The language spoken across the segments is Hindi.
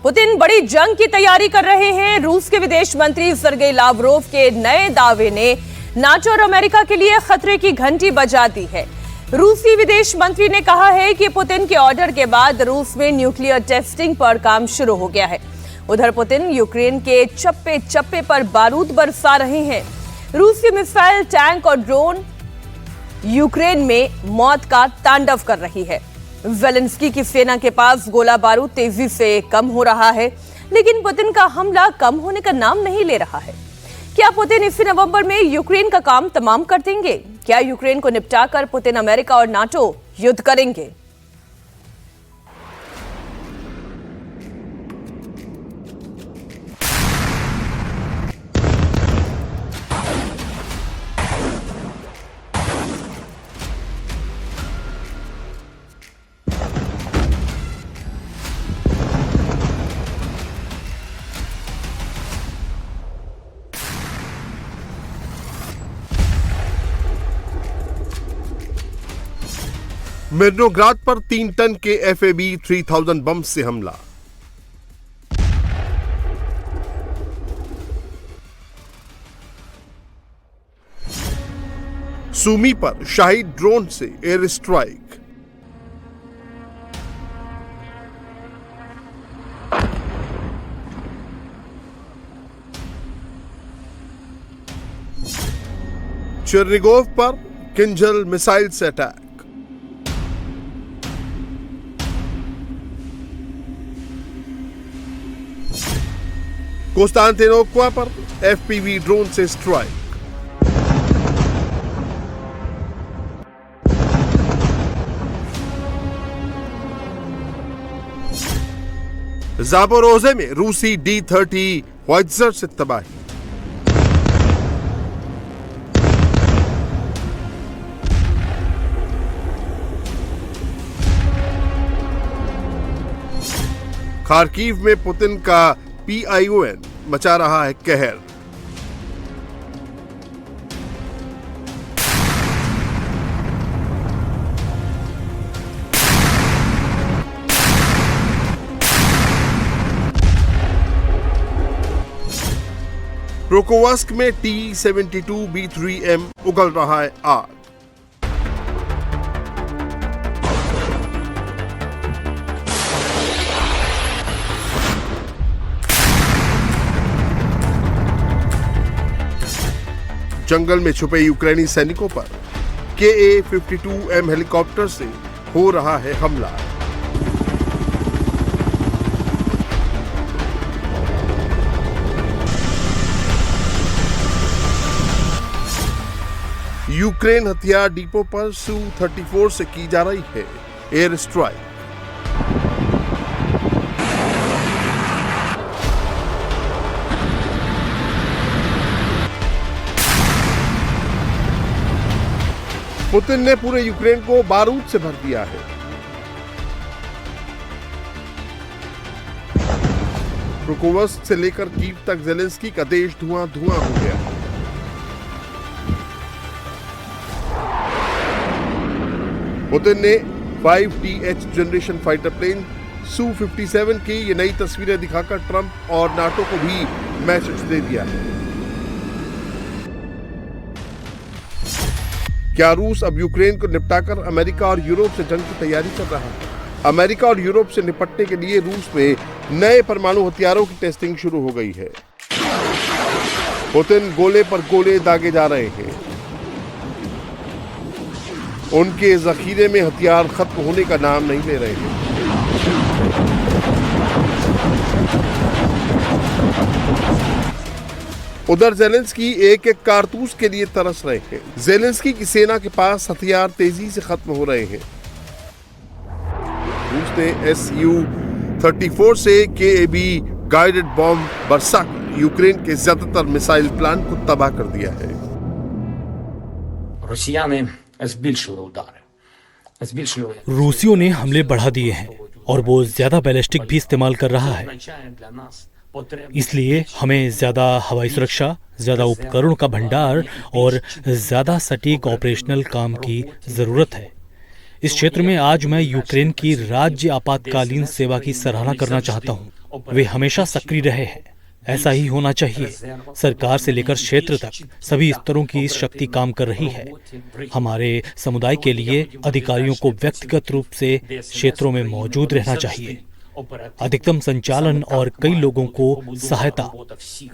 पुतिन बड़ी जंग की तैयारी कर रहे हैं। रूस के विदेश मंत्री सर्गेई लावरोव के नए दावे ने नाटो और अमेरिका के लिए खतरे की घंटी बजा दी है। रूसी विदेश मंत्री ने कहा है कि पुतिन के ऑर्डर के बाद रूस में न्यूक्लियर टेस्टिंग पर काम शुरू हो गया है। उधर पुतिन यूक्रेन के चप्पे चप्पे पर बारूद बरसा रहे हैं। रूसी मिसाइल, टैंक और ड्रोन यूक्रेन में मौत का तांडव कर रही है। ज़ेलेंस्की की सेना के पास गोला बारूद तेजी से कम हो रहा है, लेकिन पुतिन का हमला कम होने का नाम नहीं ले रहा है। क्या पुतिन इसी नवंबर में यूक्रेन का काम तमाम कर देंगे? क्या यूक्रेन को निपटाकर पुतिन अमेरिका और नाटो युद्ध करेंगे? मिर्नोग्राद पर 3 टन के FAB-3000 बम से हमला। सूमी पर शाही ड्रोन से एयर स्ट्राइक। चेर्निगोव पर किंजल मिसाइल से अटैक। कोस्तांतिनोव्का पर FPV ड्रोन से स्ट्राइक। ज़ापोरोज़े में रूसी D-30 होइत्ज़र से तबाही। खार्किव में पुतिन का PION मचा रहा है कहर। प्रोकोवस्क में T-72B3M उगल रहा है आग। जंगल में छुपे यूक्रेनी सैनिकों पर KA-52M हेलीकॉप्टर से हो रहा है हमला। यूक्रेन हथियार डिपो पर Su-34 से की जा रही है एयर स्ट्राइक। पुतिन ने पूरे यूक्रेन को बारूद से भर दिया है। प्रोकोवस्क से लेकर कीव तक ज़ेलेंस्की का देश धुआं-धुआं हो गया है। पुतिन ने 5TH generation fighter plane Su-57 की ये नई तस्वीरें दिखाकर ट्रंप और नाटो को भी मैसेज दे दिया है। क्या रूस अब यूक्रेन को निपटाकर अमेरिका और यूरोप से जंग की तैयारी कर रहा है? अमेरिका और यूरोप से निपटने के लिए रूस में नए परमाणु हथियारों की टेस्टिंग शुरू हो गई है। पुतिन गोले पर गोले दागे जा रहे हैं। उनके जखीरे में हथियार खत्म होने का नाम नहीं ले रहे हैं। उधर ज़ेलेंस्की एक एक कारतूस के लिए तरस रहे हैं। ज़ेलेंस्की की सेना के पास हथियार तेजी से खत्म हो रहे हैं। रूस ने Su-34 से KAB गाइडेड बॉम्ब बरसाकर यूक्रेन के ज्यादातर मिसाइल प्लान को तबाह कर दिया है। रूसियों ने हमले बढ़ा दिए हैं और वो ज्यादा बैलिस्टिक भी इस्तेमाल कर रहा है। इसलिए हमें ज्यादा हवाई सुरक्षा, ज्यादा उपकरणों का भंडार और ज्यादा सटीक ऑपरेशनल काम की जरूरत है। इस क्षेत्र में आज मैं यूक्रेन की राज्य आपातकालीन सेवा की सराहना करना चाहता हूं। वे हमेशा सक्रिय रहे हैं। ऐसा ही होना चाहिए। सरकार से लेकर क्षेत्र तक सभी स्तरों की इस शक्ति काम कर रही है। हमारे समुदाय के लिए अधिकारियों को व्यक्तिगत रूप से क्षेत्रों में मौजूद रहना चाहिए। अधिकतम संचालन और कई लोगों को सहायता।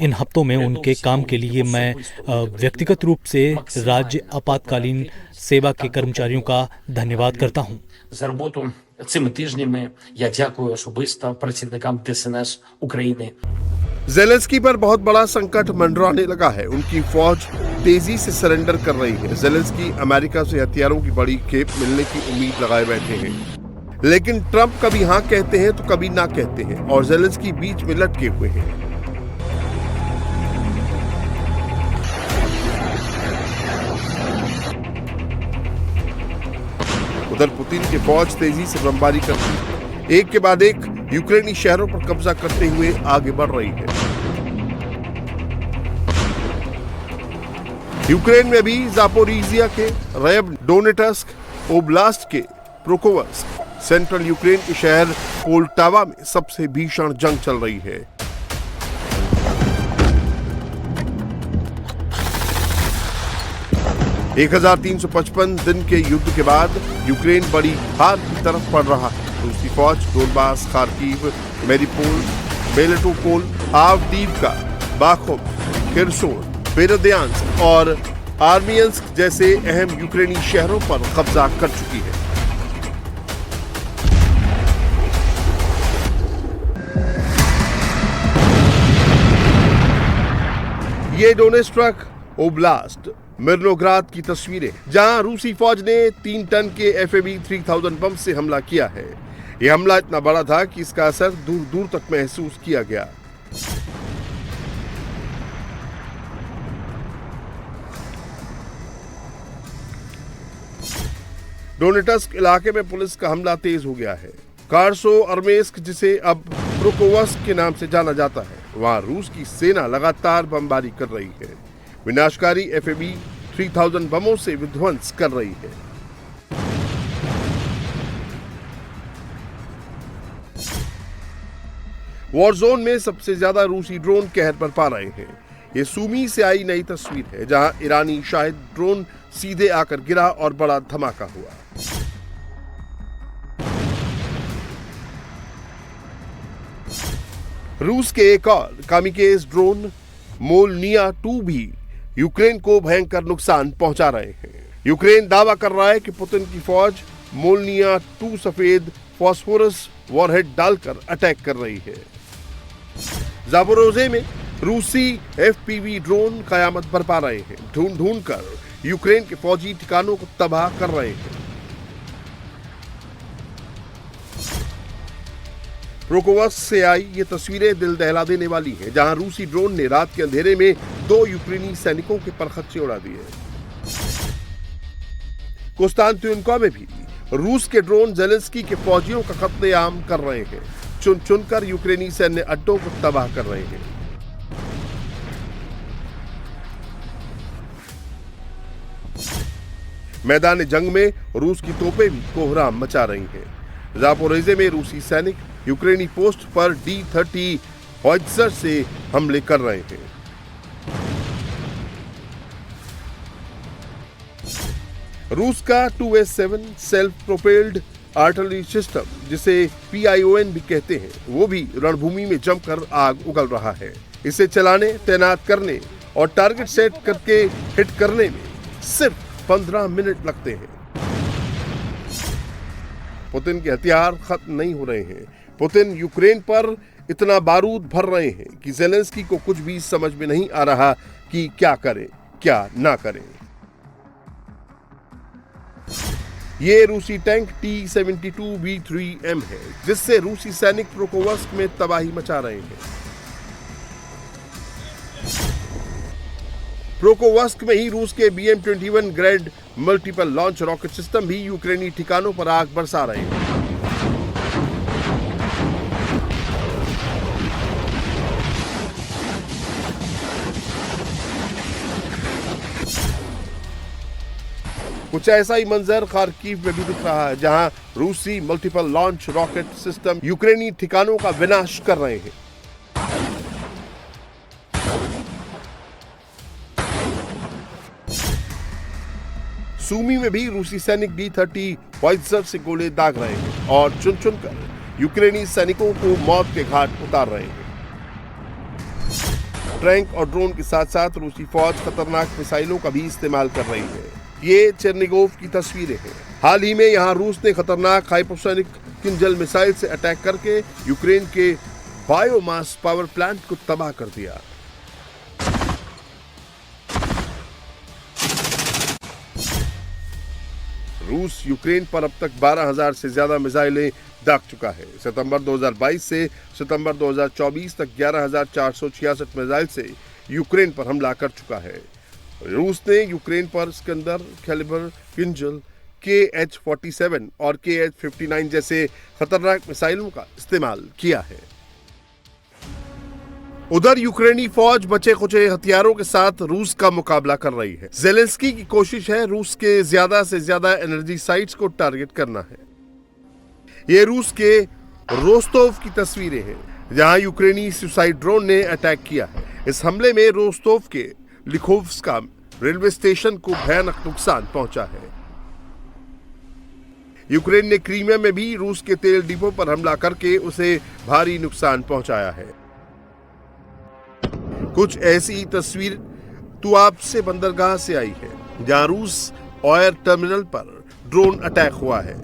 इन हफ्तों में उनके काम के लिए मैं व्यक्तिगत रूप से राज्य आपातकालीन सेवा के कर्मचारियों का धन्यवाद करता हूं। За роботу цими тижнями я дякую особисто працівникам ДСНС України. जेलेंस्की पर बहुत बड़ा संकट मंडराने लगा है। उनकी फौज तेजी से सरेंडर कर रही है। जेलेंस्की अमेरिका से हथियारों की बड़ी खेप मिलने की उम्मीद लगाए बैठे हैं, लेकिन ट्रंप कभी हाँ कहते हैं तो कभी ना कहते हैं और जेलेंस्की बीच में लटके हुए हैं। उधर पुतिन की फौज तेजी से बमबारी करती है, एक के बाद एक यूक्रेनी शहरों पर कब्जा करते हुए आगे बढ़ रही है। यूक्रेन में भी जापोरिजिया के रेव डोनेट्स्क ओब्लास्ट के प्रोकोवस्क, सेंट्रल यूक्रेन के शहर पोल्टावा में सबसे भीषण जंग चल रही है। एक 1355 दिन के युद्ध के बाद यूक्रेन बड़ी हार की तरफ बढ़ रहा है। रूसी फौज डोनबास, खार्किव, मेरिपोल, मेलिटोपोल, आवडीवका, बाखुम, खिरसोन, बेरद्यांस्क और आर्मियंस्क जैसे अहम यूक्रेनी शहरों पर कब्जा कर चुकी है। ये डोनेस्ट्रक ओब्लास्ट मिर्नोग्राद की तस्वीरें, जहां रूसी फौज ने 3 टन के FAB 3000 बम से हमला किया है। यह हमला इतना बड़ा था कि इसका असर दूर दूर तक महसूस किया गया। डोनेट्स्क इलाके में पुलिस का हमला तेज हो गया है। कार्सो अर्मेस्क, जिसे अब प्रोकोवस्क के नाम से जाना जाता है, वहां रूस की सेना लगातार बमबारी कर रही है। विनाशकारी FAB 3000 बमों से विध्वंस कर रही है। वॉर जोन में सबसे ज्यादा रूसी ड्रोन कहर बरपा रहे हैं। ये सूमी से आई नई तस्वीर है, जहां ईरानी शाहिद ड्रोन सीधे आकर गिरा और बड़ा धमाका हुआ। रूस के एक और कामिकेज ड्रोन मोलनिया 2 भी यूक्रेन को भयंकर नुकसान पहुंचा रहे हैं। यूक्रेन दावा कर रहा है कि पुतिन की फौज मोलनिया 2 सफेद फास्फोरस वॉरहेड डालकर अटैक कर रही है। जापोरोजे में रूसी FPV ड्रोन कयामत बरपा रहे हैं, ढूंढ ढूंढ कर यूक्रेन के फौजी ठिकानों को तबाह कर रहे हैं। प्रोकोवस्क से आई ये तस्वीरें दिल दहला देने वाली हैं, जहां रूसी ड्रोन ने रात के अंधेरे में 2 यूक्रेनी सैनिकों के परखच्चे उड़ा दिए। कोस्तांतिनोवा में भी रूस के ड्रोन जेलेंस्की के फौजियों का कत्लेआम कर रहे हैं, चुन चुनकर यूक्रेनी सैन्य अड्डों को तबाह कर रहे हैं। मैदान जंग में रूस की तोपें भी कोहराम मचा रही हैं। जापोरिजिया में रूसी सैनिक यूक्रेनी पोस्ट पर D-30 हॉइट्जर से हमले कर रहे हैं। रूस का 2S7 self propelled artillery system, जिसे PION भी कहते हैं, वो भी रणभूमि में जमकर आग उगल रहा है। इसे चलाने, तैनात करने और टारगेट सेट करके हिट करने में सिर्फ 15 मिनट लगते हैं। पुतिन के हथियार खत्म नहीं हो रहे हैं। पुतिन यूक्रेन पर इतना बारूद भर रहे हैं कि जेलेंस्की को कुछ भी समझ में नहीं आ रहा कि क्या करें, क्या ना करें। ये रूसी टैंक T-72B3M है, जिससे रूसी सैनिक प्रोकोवस्क में तबाही मचा रहे हैं। प्रोकोवस्क में ही रूस के BM-21 grade multiple launch rocket system भी यूक्रेनी ठिकानों पर आग बरसा रहे हैं। कुछ ऐसा ही मंजर खार्किव में भी दिख रहा है, जहां रूसी मल्टीपल लॉन्च रॉकेट सिस्टम यूक्रेनी ठिकानों का विनाश कर रहे हैं। सूमी में भी रूसी सैनिक D-30 वाइजर से गोले दाग रहे हैं और चुन चुनकर यूक्रेनी सैनिकों को मौत के घाट उतार रहे हैं। टैंक और ड्रोन के साथ साथ रूसी फौज खतरनाक मिसाइलों का भी इस्तेमाल कर रही है। ये चेर्निगोव की तस्वीरें हैं। हाल ही में यहां रूस ने खतरनाक हाइपरसोनिक किंजल मिसाइल से अटैक करके यूक्रेन के बायोमास पावर प्लांट को तबाह कर दिया। रूस यूक्रेन पर अब तक 12,000 से ज्यादा मिसाइलें दाग चुका है। सितंबर 2022 से सितंबर 2024 तक 11,466 मिसाइल से यूक्रेन पर हमला कर चुका है। रूस ने यूक्रेन पर स्कंदर, कैलिबर, किंजल, KH-47 और KH-59 जैसे खतरनाक मिसाइलों का इस्तेमाल किया है। उधर यूक्रेनी फौज बचे खुचे हथियारों के साथ रूस का मुकाबला कर रही है। जेलेंस्की की कोशिश है रूस के ज्यादा से ज्यादा एनर्जी साइट्स को टारगेट करना है। ये रूस के रोस्तोव की तस्वीरें हैं, जहां यूक्रेनी सुसाइड ड्रोन ने अटैक किया है। इस हमले में रोस्तोव के लिखोव्स्का रेलवे स्टेशन को भयानक नुकसान पहुंचा है। यूक्रेन ने क्रीमिया में भी रूस के तेल डिपो पर हमला करके उसे भारी नुकसान पहुंचाया है। कुछ ऐसी तस्वीर तुआब से बंदरगाह से आई है, जहां रूस ऑयल टर्मिनल पर ड्रोन अटैक हुआ है।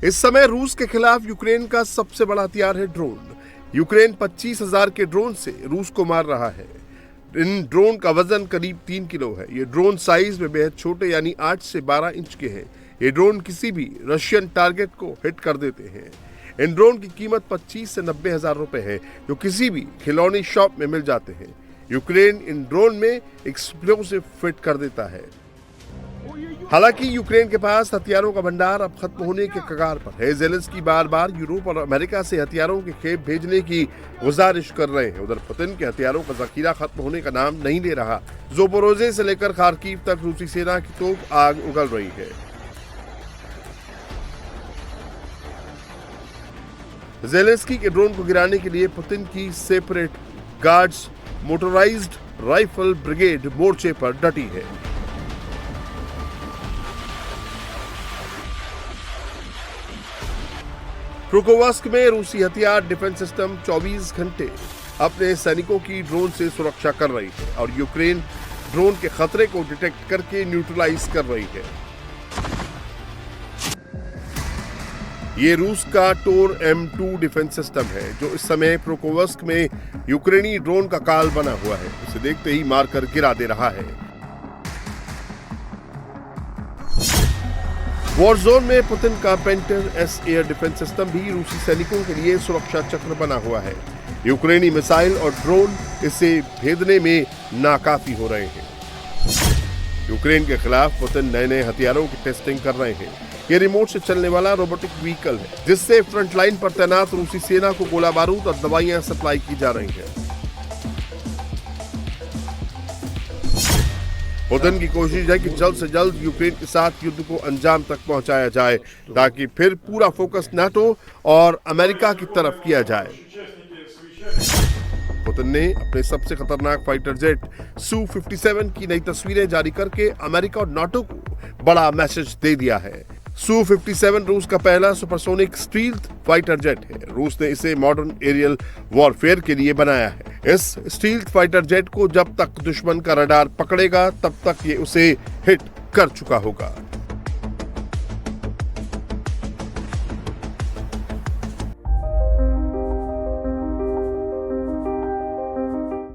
इस समय रूस के खिलाफ यूक्रेन का सबसे बड़ा हथियार है ड्रोन। यूक्रेन 25,000 के ड्रोन से रूस को मार रहा है। इन ड्रोन का वजन करीब 3 किलो है। ये ड्रोन साइज में बेहद छोटे यानी 8 से 12 इंच के हैं। ये ड्रोन किसी भी रशियन टारगेट को हिट कर देते हैं। इन ड्रोन की कीमत 25 से 90 हजार रुपए है, जो किसी भी खिलौनी शॉप में मिल जाते हैं। यूक्रेन इन ड्रोन में एक्सप्लोसिव फिट कर देता है। हालांकि यूक्रेन के पास हथियारों का भंडार अब खत्म होने के कगार पर है। जेलेंस्की बार बार यूरोप और अमेरिका से हथियारों के खेप भेजने की गुजारिश कर रहे हैं। उधर पुतिन के हथियारों का जखीरा खत्म होने का नाम नहीं ले रहा। ज़ोपोरोज़े से लेकर खार्किव तक रूसी सेना की तोप आग उगल रही है। जेलेंस्की के ड्रोन को गिराने के लिए पुतिन की separate guards motorised rifle brigade मोर्चे पर डटी है। पुकोवस्क में रूसी हथियार डिफेंस सिस्टम 24 घंटे अपने सैनिकों की ड्रोन से सुरक्षा कर रही है और यूक्रेन ड्रोन के खतरे को डिटेक्ट करके न्यूट्रलाइज कर रही है। ये रूस का टोर M2 डिफेंस सिस्टम है, जो इस समय पुकोवस्क में यूक्रेनी ड्रोन का काल बना हुआ है। उसे देखते ही मारकर गिरा दे रहा है। वॉर जोन में पुतिन का painter S air defence system भी रूसी सैनिकों के लिए सुरक्षा चक्र बना हुआ है। यूक्रेनी मिसाइल और ड्रोन इसे भेदने में नाकाफी हो रहे हैं। यूक्रेन के खिलाफ पुतिन नए नए हथियारों की टेस्टिंग कर रहे हैं। ये रिमोट से चलने वाला रोबोटिक व्हीकल है, जिससे फ्रंट लाइन पर तैनात रूसी सेना को गोला बारूद और दवाइयां सप्लाई की जा रही हैं। पुतिन की कोशिश है कि जल्द से जल्द यूक्रेन के साथ युद्ध को अंजाम तक पहुंचाया जाए, ताकि फिर पूरा फोकस नाटो और अमेरिका की तरफ किया जाए। पुतिन ने अपने सबसे खतरनाक फाइटर जेट Su-57 की नई तस्वीरें जारी करके अमेरिका और नाटो को बड़ा मैसेज दे दिया है। Su-57 रूस का पहला सुपरसोनिक स्टील्थ फाइटर जेट है। रूस ने इसे मॉडर्न एरियल वॉरफेयर के लिए बनाया है। इस स्टील्थ फाइटर जेट को जब तक दुश्मन का रडार पकड़ेगा, तब तक ये उसे हिट कर चुका होगा।